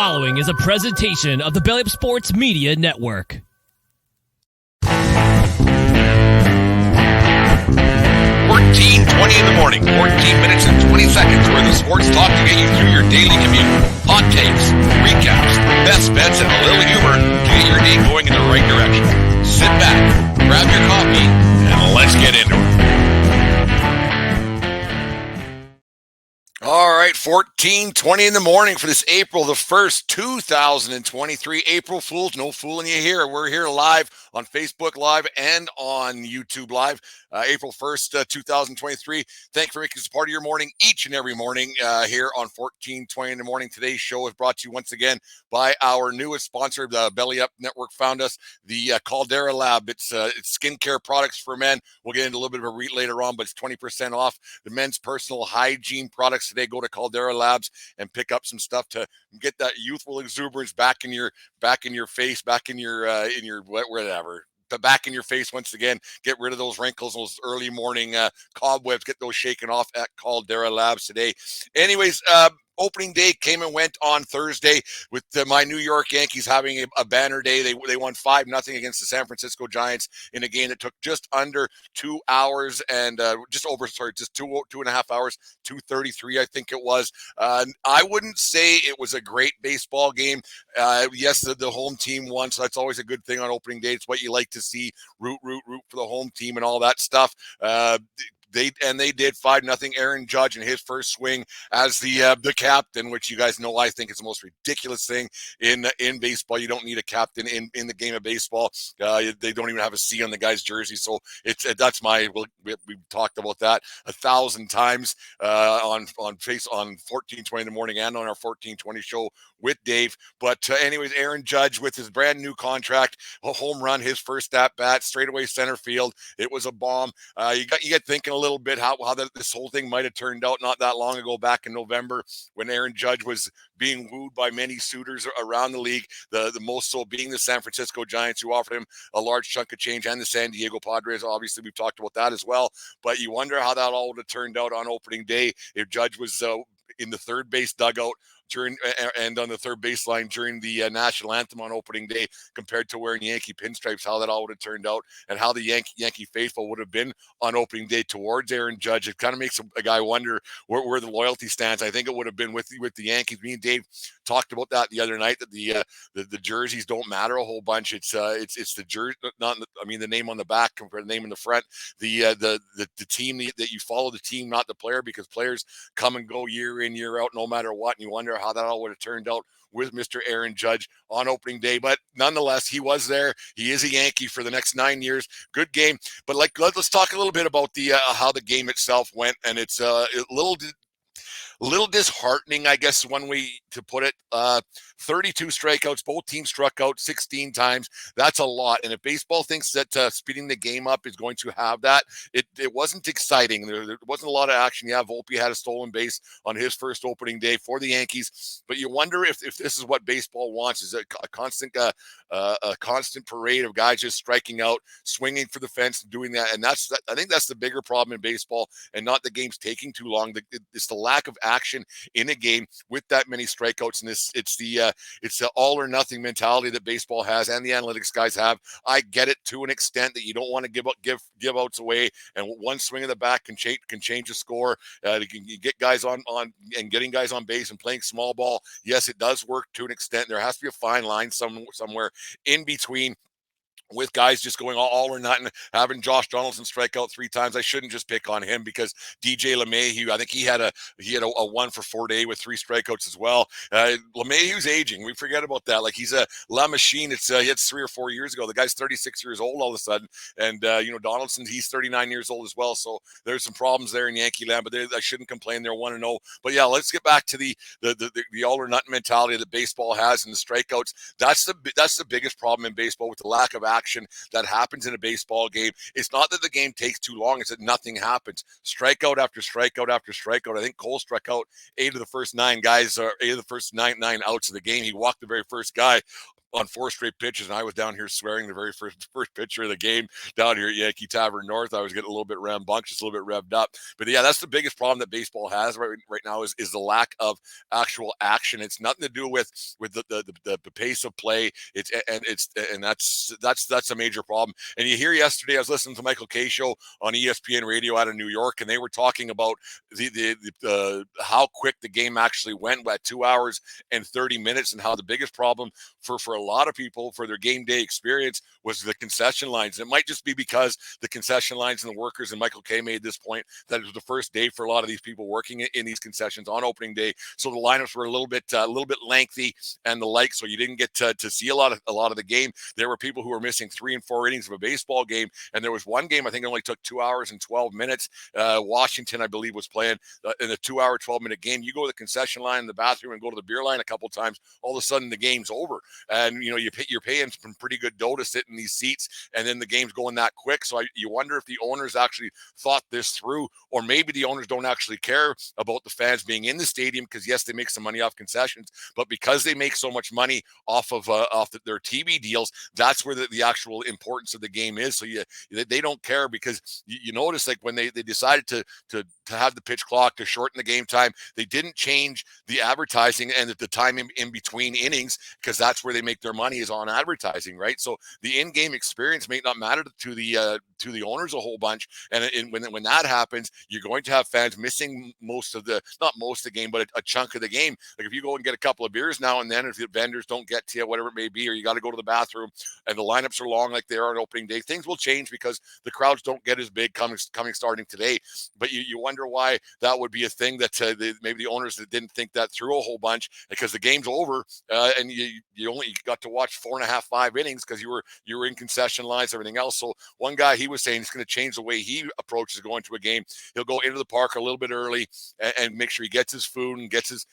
following is a presentation of the Belly Up Sports Media Network. 14:20 in the morning, 14 minutes and 20 seconds worth of sports talk to get you through your daily commute. Hot takes, recaps, best bets, and a little humor to get your day going in the right direction. Sit back, grab your coffee, and let's get into it. All right, 14:20 in the morning for this April the 1st, 2023. April Fools, no fooling you here. We're here live on Facebook Live and on YouTube Live. April 1st, 2023. Thank you for making this part of your morning each and every morning here on 14:20 in the morning. Today's show is brought to you once again by our newest sponsor, the Belly Up Network found us, the Caldera Lab. It's skincare products for men. We'll get into a little bit of a read later on, but it's 20% off the men's personal hygiene products today. Go to Caldera Labs and pick up some stuff to get that youthful exuberance back in your face, back in your whatever. Back in your face once again. Get rid of those wrinkles, those early morning cobwebs. Get those shaken off at Caldera Labs today. Anyways, opening day came and went on Thursday with my New York Yankees having a banner day. They won 5-0 against the San Francisco Giants in a game that took just under 2 hours and just 2.5 hours, 2:33 I think it was. I wouldn't say it was a great baseball game. Yes, the home team won, so that's always a good thing on opening day. It's what you like to see. Root for the home team and all that stuff. They did 5-0. Aaron Judge in his first swing as the captain, which you guys know I think is the most ridiculous thing in baseball. You don't need a captain in the game of baseball. They don't even have a C on the guy's jersey, so we've talked about that 1,000 times on 14:20 in the morning and on our 14:20 show with Dave. But anyways, Aaron Judge with his brand new contract, a home run, his first at bat, straightaway center field. It was a bomb. You get thinking a little bit how this whole thing might have turned out not that long ago, back in November, when Aaron Judge was being wooed by many suitors around the league, the most so being the San Francisco Giants, who offered him a large chunk of change, and the San Diego Padres. Obviously, we've talked about that as well. But you wonder how that all would have turned out on opening day if Judge was in the third base dugout and on the third baseline during the national anthem on opening day, compared to wearing Yankee pinstripes, how that all would have turned out, and how the Yankee faithful would have been on opening day towards Aaron Judge. It kind of makes a guy wonder where the loyalty stands. I think it would have been with the Yankees. Me and Dave talked about that the other night, that the jerseys don't matter a whole bunch. It's the jersey, the name on the back compared to the name in the front. The team that you follow, the team, not the player, because players come and go year in, year out, no matter what. And you wonder how that all would have turned out with Mr. Aaron Judge on opening day. But nonetheless, he was there. He is a Yankee for the next 9 years. Good game. But let's talk a little bit about the how the game itself went. And it's a little disheartening, I guess, one way to put it. 32 strikeouts. Both teams struck out 16 times. That's a lot. And if baseball thinks that speeding the game up is going to have that, it wasn't exciting. There wasn't a lot of action. Yeah, Volpe had a stolen base on his first opening day for the Yankees. But you wonder if this is what baseball wants, is a constant parade of guys just striking out, swinging for the fence, and doing that. And I think that's the bigger problem in baseball, and not the games taking too long. It's the lack of action in a game with that many strikeouts. And it's the all or nothing mentality that baseball has and the analytics guys have. I get it to an extent that you don't want to give outs away, and one swing of the bat can change the score. You get guys on and getting guys on base and playing small ball. Yes, it does work to an extent. There has to be a fine line somewhere in between, with guys just going all or nothing, having Josh Donaldson strike out 3 times. I shouldn't just pick on him, because DJ LeMahieu, I think he had a 1-for-4 day with 3 strikeouts as well. LeMahieu's aging. We forget about that. Like, he's a La Machine. He had 3 or 4 years ago. The guy's 36 years old all of a sudden. And, Donaldson, he's 39 years old as well. So there's some problems there in Yankee land, but I shouldn't complain. They're 1-0. But yeah, let's get back to the all or nothing mentality that baseball has, and the strikeouts. That's the biggest problem in baseball, with the lack of action that happens in a baseball game. It's not that the game takes too long, it's that nothing happens. Strikeout after strikeout after strikeout. I think Cole struck out 8 of the first 9 guys, or 8 of the first nine outs of the game. He walked the very first guy. on 4 straight pitches, and I was down here swearing the very first pitcher of the game down here at Yankee Tavern North. I was getting a little bit rambunctious, a little bit revved up. But yeah, that's the biggest problem that baseball has right now is the lack of actual action. It's nothing to do with the pace of play. That's a major problem. And you hear yesterday, I was listening to Michael Kay show on ESPN radio out of New York, and they were talking about the how quick the game actually went at 2 hours and 30 minutes, and how the biggest problem for a lot of people for their game day experience was the concession lines. And it might just be because the concession lines and the workers, and Michael Kay made this point, that it was the first day for a lot of these people working in these concessions on opening day, so the lineups were a little bit lengthy and the like, so you didn't get to see a lot of the game. There were people who were missing 3 and 4 innings of a baseball game, and there was one game I think it only took 2 hours and 12 minutes. Washington, I believe, was playing in a 2 hour 12-minute game. You go to the concession line in the bathroom and go to the beer line a couple times, all of a sudden the game's over. And you're paying some pretty good dough to sit in these seats, and then the game's going that quick. So you wonder if the owners actually thought this through, or maybe the owners don't actually care about the fans being in the stadium, because yes, they make some money off concessions, but because they make so much money off of their TV deals, that's where the actual importance of the game is. So they don't care, because you notice, like, when they decided to have the pitch clock to shorten the game time, they didn't change the advertising and the time in between innings, because that's where they make their money, is on advertising, right? So the in-game experience may not matter to the owners a whole bunch, and when that happens, you're going to have fans missing not most of the game, but a chunk of the game. Like, if you go and get a couple of beers now and then, if the vendors don't get to you, whatever it may be, or you got to go to the bathroom, and the lineups are long like they are on opening day, things will change, because the crowds don't get as big coming starting today. But you wonder why that would be a thing, that maybe the owners that didn't think that through a whole bunch, because the game's over, and you only got to watch 4.5, 5 innings, because you were in concession lines, everything else. So one guy, he was saying it's going to change the way he approaches going to a game. He'll go into the park a little bit early and make sure he gets his food and gets his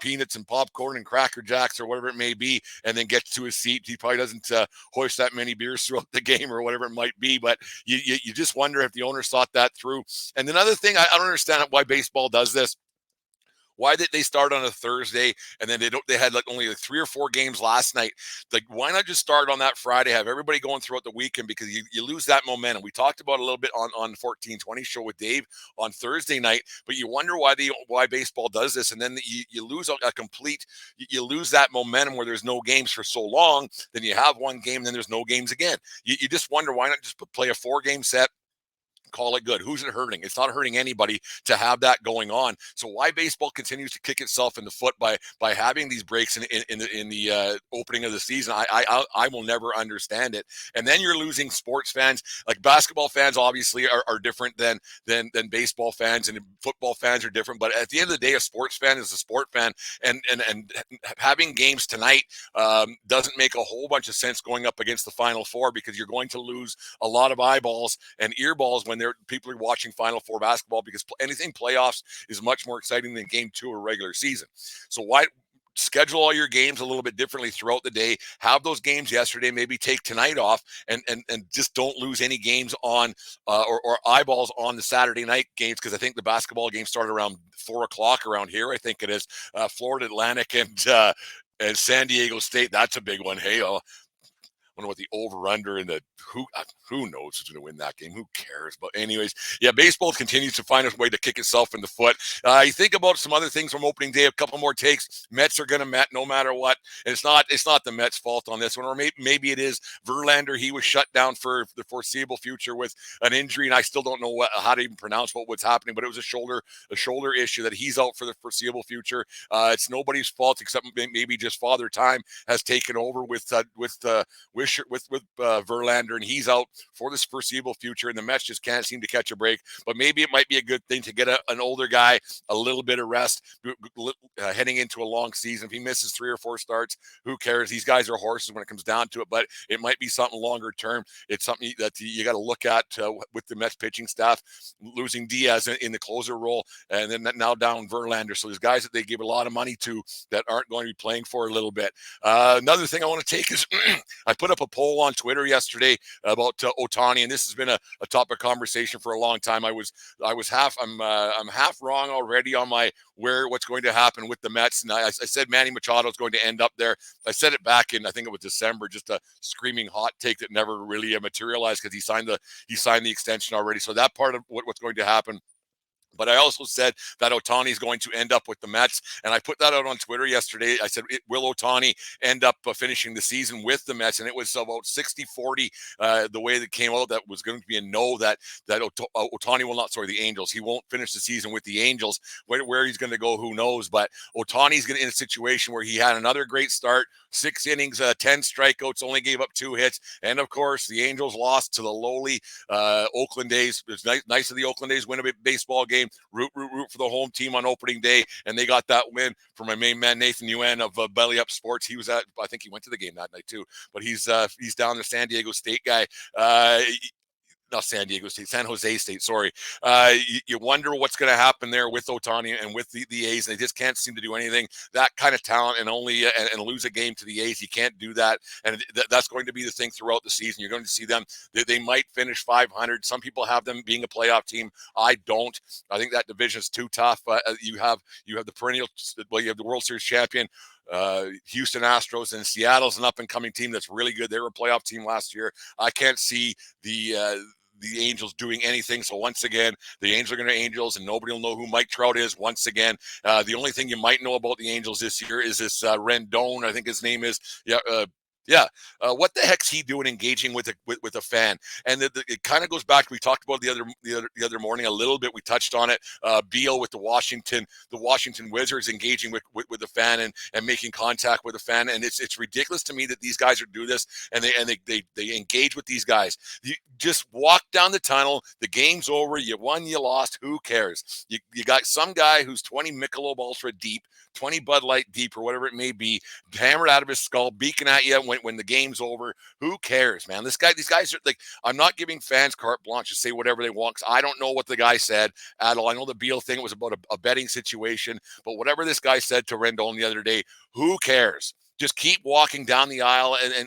peanuts and popcorn and Cracker Jacks or whatever it may be, and then gets to his seat. He probably doesn't hoist that many beers throughout the game or whatever it might be, but you just wonder if the owners thought that through. And another thing, I don't understand why baseball does this. Why did they start on a Thursday, and then they had like only 3 or 4 games last night? Like, why not just start on that Friday, have everybody going throughout the weekend, because you lose that momentum. We talked about it a little bit on 1420 show with Dave on Thursday night, but you wonder why baseball does this, and then you lose you lose that momentum where there's no games for so long. Then you have one game, then there's no games again. You just wonder, why not just play a 4-game set, call it good? Who's it hurting? It's not hurting anybody to have that going on. So why baseball continues to kick itself in the foot by having these breaks in the opening of the season, I will never understand it. And then you're losing sports fans. Like, basketball fans obviously are different than baseball fans, and football fans are different. But at the end of the day, a sports fan is a sport fan, and having games tonight doesn't make a whole bunch of sense going up against the Final Four, because you're going to lose a lot of eyeballs and earballs when people are watching Final Four basketball, because anything playoffs is much more exciting than game 2 or regular season. So why schedule all your games a little bit differently throughout the day? Have those games yesterday, maybe take tonight off, and just don't lose any games on or eyeballs on the Saturday night games, because I think the basketball game started around 4:00 around here. I think it is Florida Atlantic and San Diego State. That's a big one. Hey, wonder what the over-under and the who knows who's going to win that game. Who cares? But anyways, yeah, baseball continues to find a way to kick itself in the foot. You think about some other things from opening day. A couple more takes. Mets are going to Met no matter what. And it's not the Mets' fault on this one, or maybe it is. Verlander, he was shut down for the foreseeable future with an injury, and I still don't know how to even pronounce what's happening. But it was a shoulder issue that he's out for the foreseeable future. It's nobody's fault except maybe just Father Time has taken over with Verlander, and he's out for this foreseeable future, and the Mets just can't seem to catch a break. But maybe it might be a good thing to get an older guy a little bit of rest heading into a long season. If he misses 3 or 4 starts, who cares? These guys are horses when it comes down to it, but it might be something longer term. It's something that you got to look at with the Mets pitching staff, losing Diaz in the closer role, and then now down Verlander. So there's guys that they give a lot of money to that aren't going to be playing for a little bit. Another thing I want to take is I put put up a poll on Twitter yesterday about Ohtani, and this has been a topic of conversation for a long time. I'm half wrong already on my what's going to happen with the Mets, and I said Manny Machado is going to end up there. I said it back in, I think it was December, just a screaming hot take that never really materialized because he signed the extension already. So that part of what's going to happen. But I also said that Ohtani is going to end up with the Mets, and I put that out on Twitter yesterday. I said, will Ohtani end up finishing the season with the Mets? And it was about 60-40 the way that came out. That was going to be a no, that Ohtani will not, sorry, the Angels. He won't finish the season with the Angels. Where he's going to go, who knows? But Ohtani's going to in a situation where he had another great start, 6 innings, 10 strikeouts, only gave up 2 hits. And, of course, the Angels lost to the lowly Oakland A's. It's nice of the Oakland A's win a baseball game. Root for the home team on opening day, and they got that win from my main man Nathan Yuen of Belly Up Sports. He was I think he went to the game that night too, but he's down there, San Diego State guy. Not San Diego State, San Jose State, sorry. You wonder what's going to happen there with Ohtani and with the A's. They just can't seem to do anything. That kind of talent and only and lose a game to the A's, you can't do that. And that's going to be the thing throughout the season. You're going to see them. They might finish 500. Some people have them being a playoff team. I don't. I think that division is too tough. You have the perennial, well, you have the World Series champion, Houston Astros, and Seattle's an up-and-coming team that's really good. They were a playoff team last year. I can't see the Angels doing anything. So once again, the Angels are going to Angels, and nobody will know who Mike Trout is. Once again, the only thing you might know about the Angels this year is this Rendon, I think his name is. What the heck's he doing engaging with a fan? And it kind of goes back. We talked about the other morning a little bit. We touched on it. Beal with the Washington Wizards engaging with the fan and making contact with a fan. And it's ridiculous to me that these guys are do this and they engage with these guys. You just walk down the tunnel. The game's over. You won. You lost. Who cares? You got some guy who's 20 Michelob Ultra deep, 20 Bud Light deep, or whatever it may be, hammered out of his skull, beaking at you when the game's over. Who cares, man? These guys are like, I'm not giving fans carte blanche to say whatever they want, because I don't know what the guy said at all. I know the Beal thing was about a betting situation, but whatever this guy said to Rendon the other day, who cares? Just keep walking down the aisle, and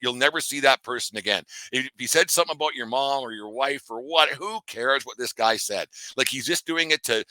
you'll never see that person again. If he said something about your mom or your wife or what, who cares what this guy said? Like, he's just doing it to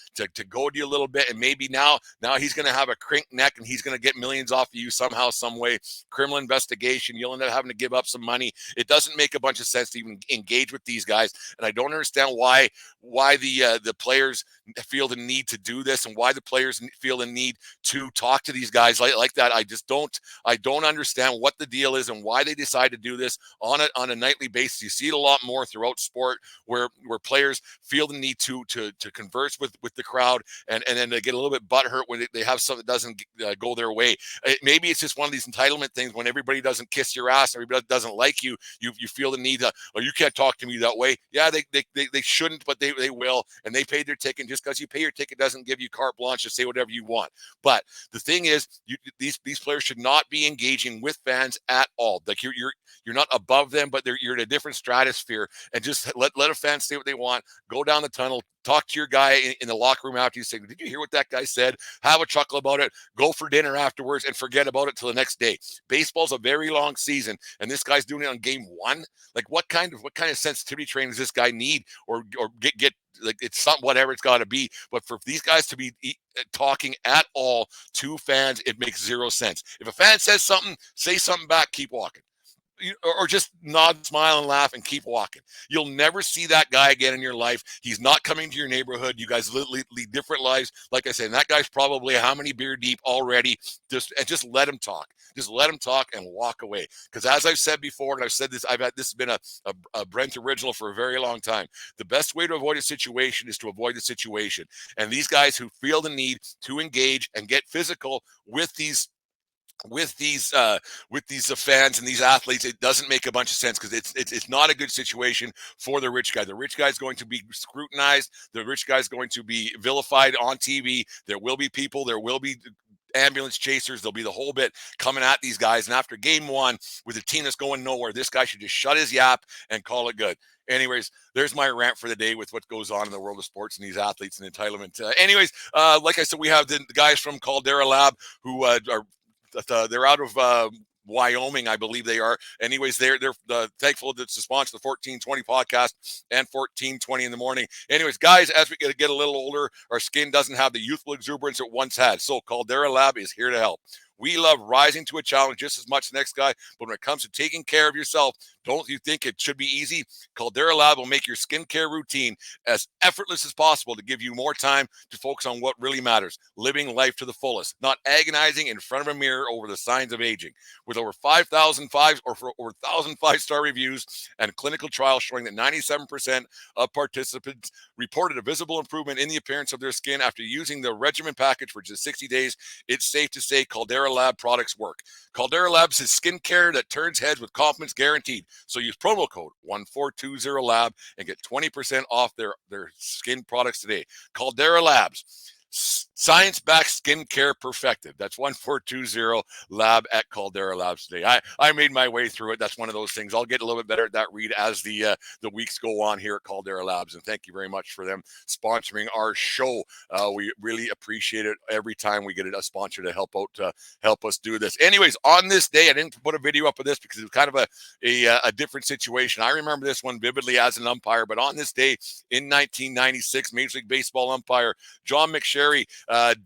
goad you a little bit, and maybe now he's going to have a crink neck and he's going to get millions off of you somehow, some way. Criminal investigation. You'll end up having to give up some money. It doesn't make a bunch of sense to even engage with these guys, and I don't understand why the players feel the need to do this, and why the players feel the need to talk to these guys like that. I don't understand what the deal is and why they decide to do this on a nightly basis. You see it a lot more throughout sport where players feel the need to converse with the crowd, and then they get a little bit butthurt when they have something that doesn't go their way. Maybe it's just one of these entitlement things. When everybody doesn't kiss your ass, everybody doesn't like you, you feel the need to, oh, you can't talk to me that way. Yeah, they shouldn't, but they will, and they paid their ticket. Just because you pay your ticket doesn't give you carte blanche to say whatever you want. But the thing is, these players should not be engaging with fans at all. Like, you're not above them, but you're in a different stratosphere, and just let a fan say what they want. Go down the tunnel, talk to your guy in the locker room after you say, did you hear what that guy said? Have a chuckle about it. Go for dinner afterwards and forget about it till the next day. Baseball's a very long season, and this guy's doing it on game 1. Like, what kind of sensitivity training does this guy need, or get like, it's something, whatever it's got to be. But for these guys to be talking at all to fans, it makes zero sense. If a fan says something, say something back, keep walking. Or just nod, smile, and laugh and keep walking. You'll never see that guy again in your life. He's not coming to your neighborhood. You guys lead different lives. Like I said, and that guy's probably how many beer deep already. Just let him talk. Just let him talk and walk away. Because as I've said before, and I've said this, this has been a Brent original for a very long time. The best way to avoid a situation is to avoid the situation. And these guys who feel the need to engage and get physical with these fans and these athletes, it doesn't make a bunch of sense, because it's not a good situation for the rich guy. The rich guy's going to be scrutinized. The rich guy's going to be vilified on TV. There will be people. There will be ambulance chasers. There'll be the whole bit coming at these guys. And after game 1, with a team that's going nowhere, this guy should just shut his yap and call it good. Anyways, there's my rant for the day with what goes on in the world of sports and these athletes and entitlement. Like I said, we have the guys from Caldera Lab who are they're out of Wyoming, I believe they are. Anyways, they're thankful to sponsor the 1420 podcast and 1420 in the morning. Anyways, guys, as we get a little older, our skin doesn't have the youthful exuberance it once had. So Caldera Lab is here to help. We love rising to a challenge just as much as the next guy, but when it comes to taking care of yourself, don't you think it should be easy? Caldera Lab will make your skincare routine as effortless as possible to give you more time to focus on what really matters, living life to the fullest, not agonizing in front of a mirror over the signs of aging. With over 5,000 5-star reviews and clinical trials showing that 97% of participants reported a visible improvement in the appearance of their skin after using the regimen package for just 60 days, it's safe to say Caldera Lab products work. Caldera Labs is skincare that turns heads with confidence guaranteed. So use promo code 1420LAB and get 20% off their skin products today. Caldera Labs, science-backed skincare perfected. That's 1420 Lab at Caldera Labs today. I made my way through it. That's one of those things. I'll get a little bit better at that read as the weeks go on here at Caldera Labs. And thank you very much for them sponsoring our show. We really appreciate it every time we get a sponsor to help us do this. Anyways, on this day, I didn't put a video up of this because it was kind of a different situation. I remember this one vividly as an umpire, but on this day in 1996, Major League Baseball umpire John McSherry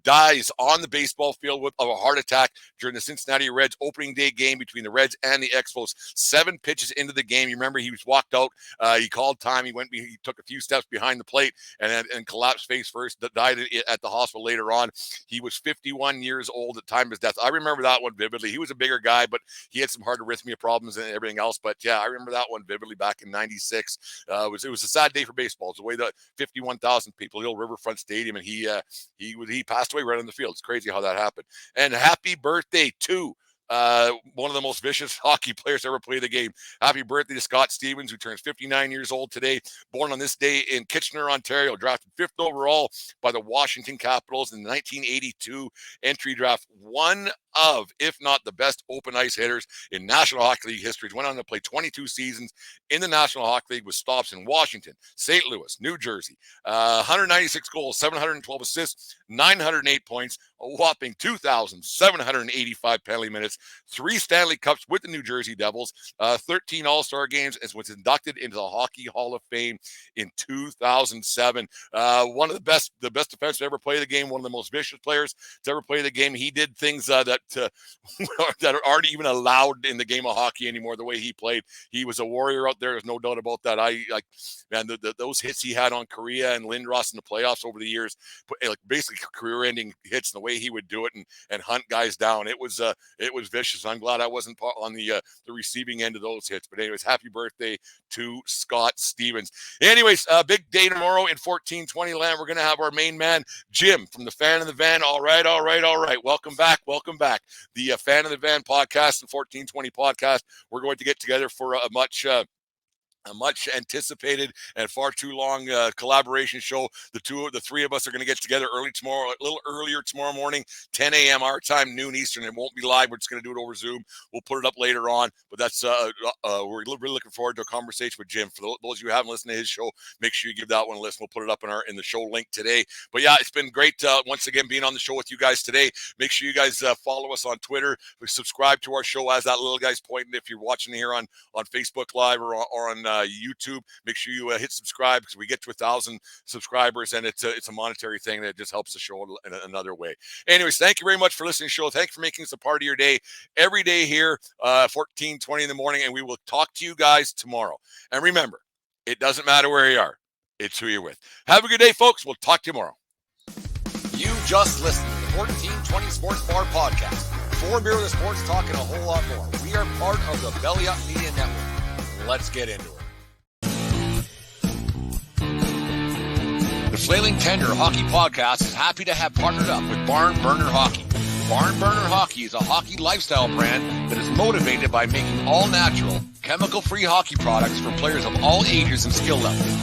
dies on the baseball field of a heart attack during the Cincinnati Reds opening day game between the Reds and the Expos. 7 pitches into the game. You remember he was walked out. He called time. He took a few steps behind the plate and collapsed face first. Died at the hospital later on. He was 51 years old at the time of his death. I remember that one vividly. He was a bigger guy, but he had some heart arrhythmia problems and everything else. But yeah, I remember that one vividly back in 96. It was a sad day for baseball. It's the way that 51,000 people, the old Riverfront Stadium, and he passed away right on the field. It's crazy how that happened. And happy birthday to one of the most vicious hockey players ever played the game. Happy birthday to Scott Stevens, who turns 59 years old today. Born on this day in Kitchener, Ontario. Drafted 5th overall by the Washington Capitals in the 1982 entry draft. One of, if not the best open ice hitters in National Hockey League history. He went on to play 22 seasons in the National Hockey League with stops in Washington, St. Louis, New Jersey. 196 goals, 712 assists, 908 points, a whopping 2,785 penalty minutes, 3 Stanley Cups with the New Jersey Devils, 13 All-Star games, and was inducted into the Hockey Hall of Fame in 2007. One of the best defensemen to ever play the game, one of the most vicious players to ever play the game. He did things that aren't even allowed in the game of hockey anymore. The way he played, he was a warrior out there. There's no doubt about that. Those hits he had on Korea and Lindros in the playoffs over the years, basically career-ending hits. The way he would do it and hunt guys down, it was vicious. I'm glad I wasn't on the receiving end of those hits. But anyways, happy birthday to Scott Stevens. Anyways, big day tomorrow in 1420 land. We're gonna have our main man Jim from the Fan in the Van. All right. Welcome back. The Fan in the Van podcast and 1420 podcast. We're going to get together for a much anticipated and far too long collaboration show. The three of us are going to get together a little earlier tomorrow morning, 10 a.m. our time, noon Eastern. It won't be live. We're just going to do it over Zoom. We'll put it up later on. But that's we're really looking forward to a conversation with Jim. For those of you who haven't listened to his show, make sure you give that one a listen. We'll put it up in the show link today. But yeah, it's been great once again being on the show with you guys today. Make sure you guys follow us on Twitter. Subscribe to our show as that little guy's pointing. If you're watching here on Facebook Live or on YouTube, make sure you hit subscribe because we get to 1,000 subscribers and it's a monetary thing that just helps the show in another way. Anyways, thank you very much for listening to the show. Thank you for making us a part of your day every day here, 14:20 in the morning, and we will talk to you guys tomorrow. And remember, it doesn't matter where you are, it's who you're with. Have a good day, folks. We'll talk to you tomorrow. You just listened to the 1420 Sports Bar Podcast. For Beer with Sports, talking a whole lot more. We are part of the Belly Up Media Network. Let's get into it. The Flailing Tender Hockey Podcast is happy to have partnered up with Barn Burner Hockey. Barn Burner Hockey is a hockey lifestyle brand that is motivated by making all-natural, chemical-free hockey products for players of all ages and skill levels.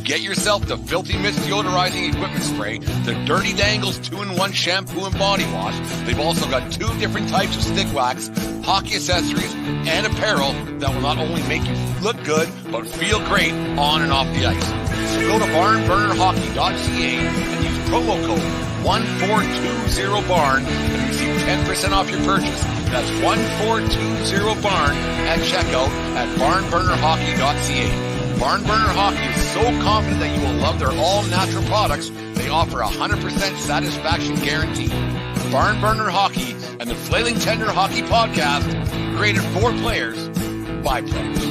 Get yourself the Filthy Mist deodorizing equipment spray, the Dirty Dangles 2-in-1 shampoo and body wash. They've also got 2 different types of stick wax, hockey accessories, and apparel that will not only make you look good, but feel great on and off the ice. So go to barnburnerhockey.ca and use promo code 1420BARN and receive 10% off your purchase. That's 1420 at checkout at barnburnerhockey.ca. Barn Burner Hockey is so confident that you will love their all-natural products, they offer a 100% satisfaction guarantee. Barn Burner Hockey and the Flailing Tender Hockey Podcast, created for players by players.